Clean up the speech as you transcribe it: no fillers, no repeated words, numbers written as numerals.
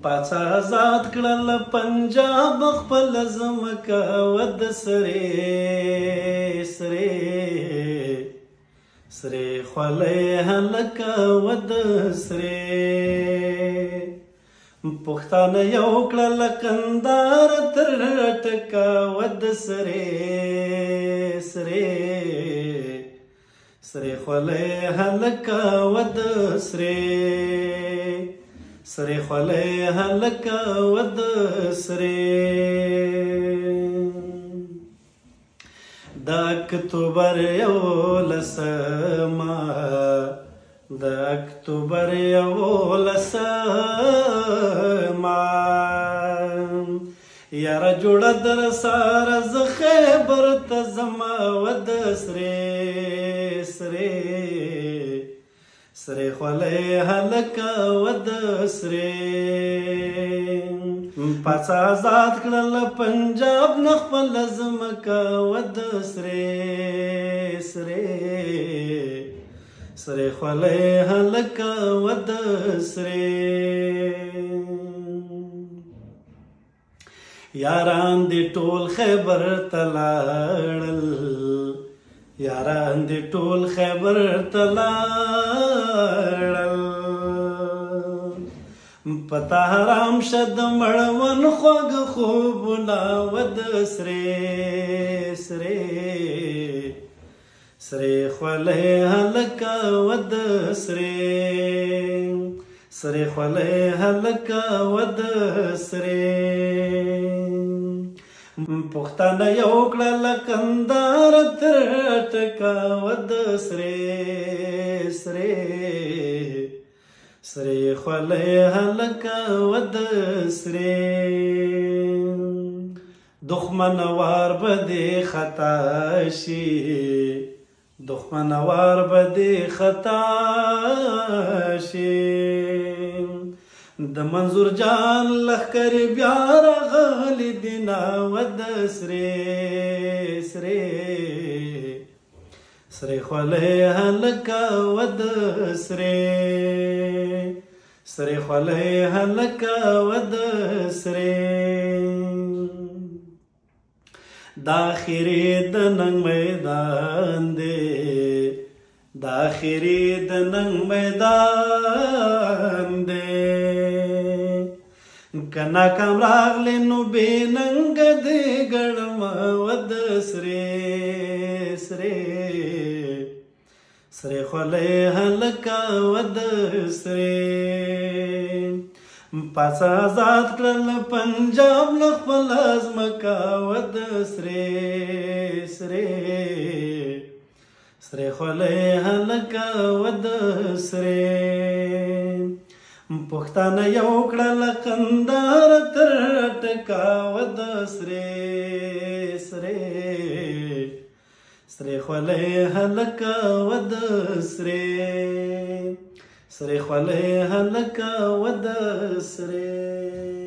پاڅه آزاد کړل پنجاب خپل ځمکه ود سرې سرې سرې خولۍ هلکه ود سرې پښتانه یو کړل کندهار تر ټکه ود سرې سرې سرې خولۍ هلکه ود سرې سرې خولۍ هلکه ود سرې د اکتوبر یولسمه د اکتوبر یولسمه یاره جوړه در سره زه خیبر ته ځمه ود سرې سرې سرې خولۍ هلکه ود سرې پاڅه آزاد کړل پنجاب نه خپل ځمکه ود سرې سرې سرې خولۍ هلکه ود سرې یاران دې ټول خیبر ته لاړل یاران دې ټول خیبر ته لاړل پتا حرام شد مړون خوږ خوبونه ود سرې سرې سرې خولۍ هلکه ود سرې سرې خولۍ هلکه ود سرې پښتانه یو کړل کندهار تر ټکه ود سرې سرې سرې خولۍ هلکه ود سرې دښمن وار به دې خطا شي دښمن وار به دې خطا شي د منظور جان لښکر بیا راغلی دینا ود سرې سرې سرې خولۍ هلکه ود سرې سرې خولۍ هلکه ود سرې د اخري د ننګ میدان دی د اخري د ننګ میدان دی که ناکام راغلی نو بې ننګه دې ګڼمه ود سرې سرې سرې خولۍ هلکه ود سرې پاڅه آزاد کړل پنجاب له خپله ځمکه ود سرې سرې سرې خولۍ هلکه ود سرې پښتانه یو کړل کندهار تر ټکه ود سرې سرې سرې خولۍ هلکه ود سرې سرې خولۍ هلکه ود سرې